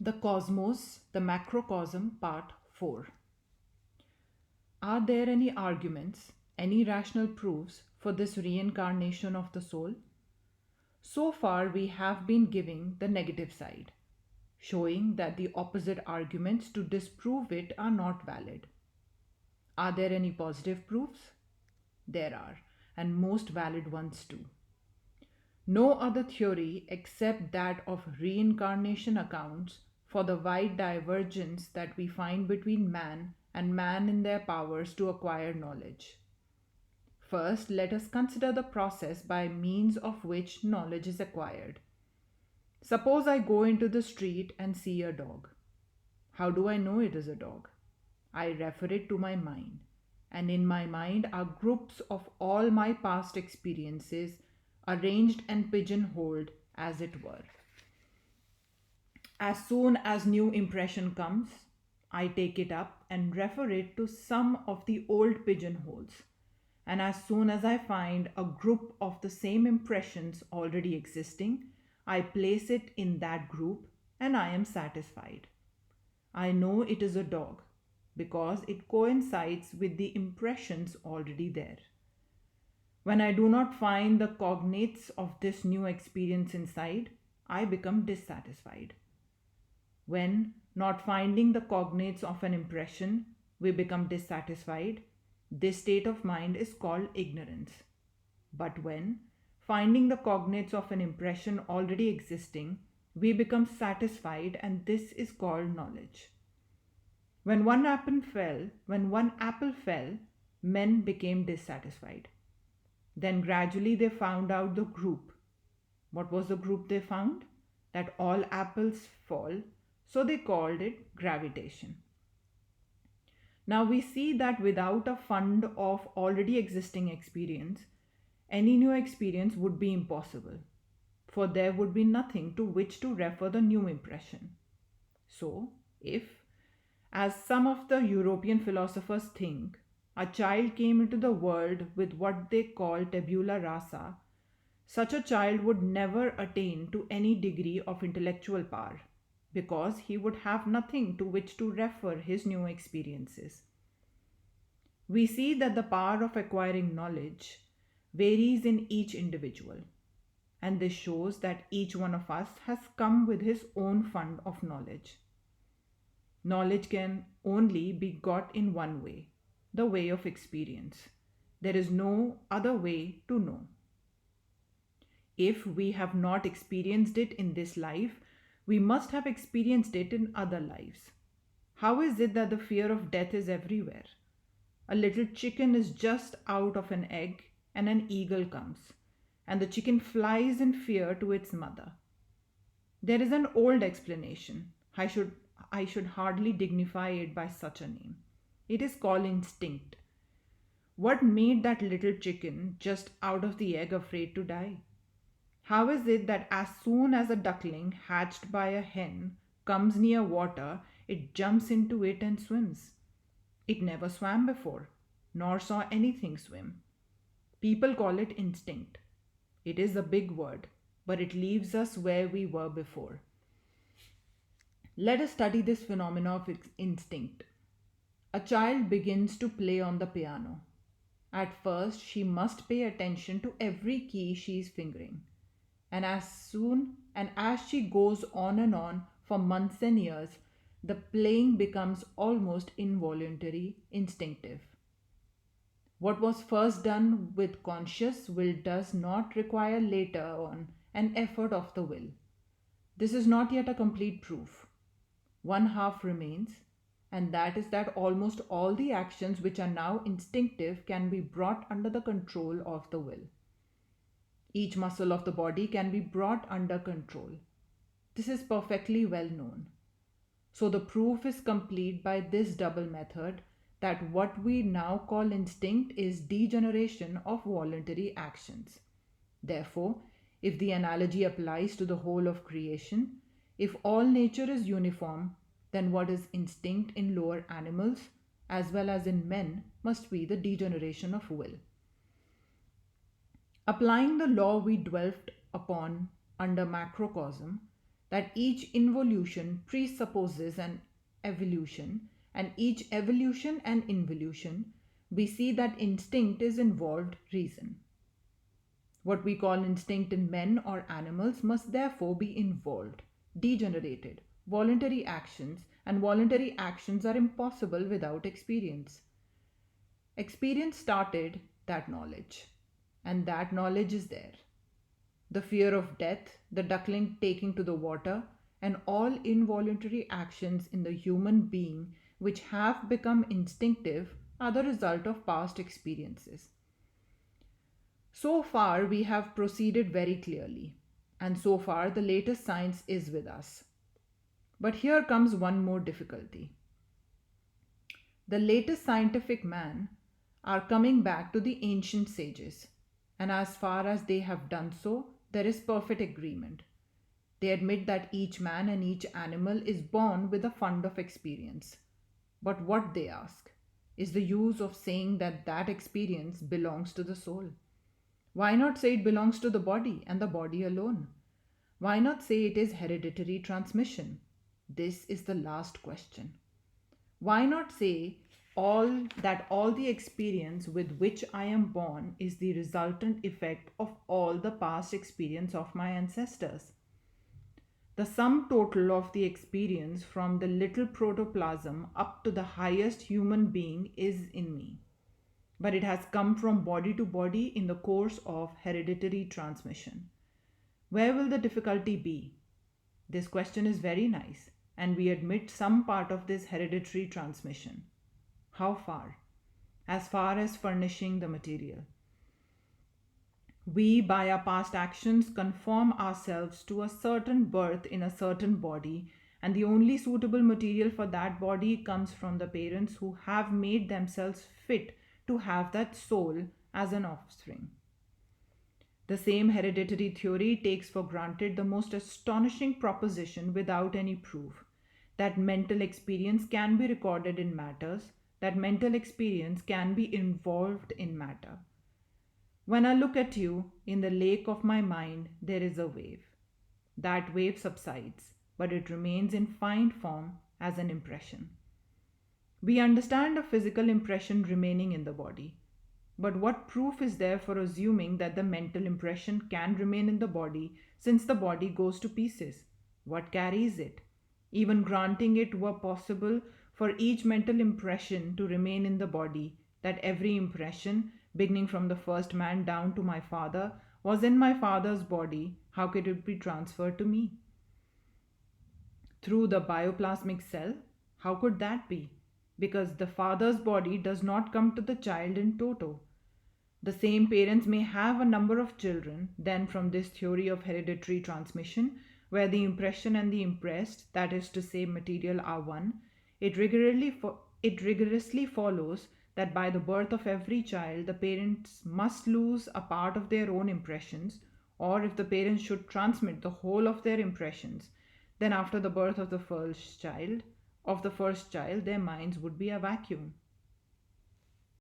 The Cosmos, the Macrocosm, Part 4. Are there any arguments, any rational proofs for this reincarnation of the soul? So far, we have been giving the negative side, showing that the opposite arguments to disprove it are not valid. Are there any positive proofs? There are, and most valid ones too. No other theory except that of reincarnation accounts for the wide divergence that we find between man and man in their powers to acquire knowledge. First, let us consider the process by means of which knowledge is acquired. Suppose I go into the street and see a dog. How do I know it is a dog? I refer it to my mind, and in my mind are groups of all my past experiences arranged and pigeonholed as it were. As soon as new impression comes, I take it up and refer it to some of the old pigeonholes. And as soon as I find a group of the same impressions already existing, I place it in that group and I am satisfied. I know it is a dog because it coincides with the impressions already there. When I do not find the cognates of this new experience inside, I become dissatisfied. When, not finding the cognates of an impression, we become dissatisfied, this state of mind is called ignorance. But when, finding the cognates of an impression already existing, we become satisfied, and this is called knowledge. When one apple fell, men became dissatisfied. Then gradually they found out the group. What was the group they found? That all apples fall, so they called it gravitation. Now we see that without a fund of already existing experience, any new experience would be impossible, for there would be nothing to which to refer the new impression. So, if, as some of the European philosophers think, a child came into the world with what they call tabula rasa, such a child would never attain to any degree of intellectual power because he would have nothing to which to refer his new experiences. We see that the power of acquiring knowledge varies in each individual, and this shows that each one of us has come with his own fund of knowledge. Knowledge can only be got in one way, the way of experience. There is no other way to know. If we have not experienced it in this life, we must have experienced it in other lives. How is it that the fear of death is everywhere? A little chicken is just out of an egg and an eagle comes, and the chicken flies in fear to its mother. There is an old explanation. I should hardly dignify it by such a name. It is called instinct. What made that little chicken just out of the egg afraid to die? How is it that as soon as a duckling hatched by a hen comes near water, it jumps into it and swims? It never swam before, nor saw anything swim. People call it instinct. It is a big word, but it leaves us where we were before. Let us study this phenomena of instinct. A child begins to play on the piano. At first, she must pay attention to every key she is fingering. And as she goes on and on for months and years, the playing becomes almost involuntary, instinctive. What was first done with conscious will does not require later on an effort of the will. This is not yet a complete proof. One half remains, and that is that almost all the actions which are now instinctive can be brought under the control of the will. Each muscle of the body can be brought under control. This is perfectly well known. So the proof is complete by this double method that what we now call instinct is degeneration of voluntary actions. Therefore, if the analogy applies to the whole of creation, if all nature is uniform, then what is instinct in lower animals as well as in men must be the degeneration of will. Applying the law we dwelt upon under macrocosm, that each involution presupposes an evolution, and each evolution an involution, we see that instinct is involved reason. What we call instinct in men or animals must therefore be involved, degenerated, voluntary actions, and voluntary actions are impossible without experience. Experience started that knowledge, and that knowledge is there. The fear of death, the duckling taking to the water, and all involuntary actions in the human being which have become instinctive are the result of past experiences. So far, we have proceeded very clearly, and so far, the latest science is with us. But here comes one more difficulty. The latest scientific men are coming back to the ancient sages, and as far as they have done so, there is perfect agreement. They admit that each man and each animal is born with a fund of experience. But what they ask is the use of saying that that experience belongs to the soul. Why not say it belongs to the body and the body alone? Why not say it is hereditary transmission? This is the last question. Why not say all the experience with which I am born is the resultant effect of all the past experience of my ancestors? The sum total of the experience from the little protoplasm up to the highest human being is in me, but it has come from body to body in the course of hereditary transmission. Where will the difficulty be? This question is very nice, and we admit some part of this hereditary transmission. How far? As far as furnishing the material. We, by our past actions, conform ourselves to a certain birth in a certain body, and the only suitable material for that body comes from the parents who have made themselves fit to have that soul as an offspring. The same hereditary theory takes for granted the most astonishing proposition without any proof that mental experience can be recorded in matters, that mental experience can be involved in matter. When I look at you, in the lake of my mind, there is a wave. That wave subsides, but it remains in fine form as an impression. We understand a physical impression remaining in the body. But what proof is there for assuming that the mental impression can remain in the body since the body goes to pieces? What carries it? Even granting it were possible for each mental impression to remain in the body, that every impression, beginning from the first man down to my father, was in my father's body, how could it be transferred to me? Through the bioplasmic cell? How could that be? Because the father's body does not come to the child in toto. The same parents may have a number of children, then from this theory of hereditary transmission, where the impression and the impressed, that is to say material, are one, it rigorously follows that by the birth of every child, the parents must lose a part of their own impressions, or if the parents should transmit the whole of their impressions, then after the birth of the first child, their minds would be a vacuum.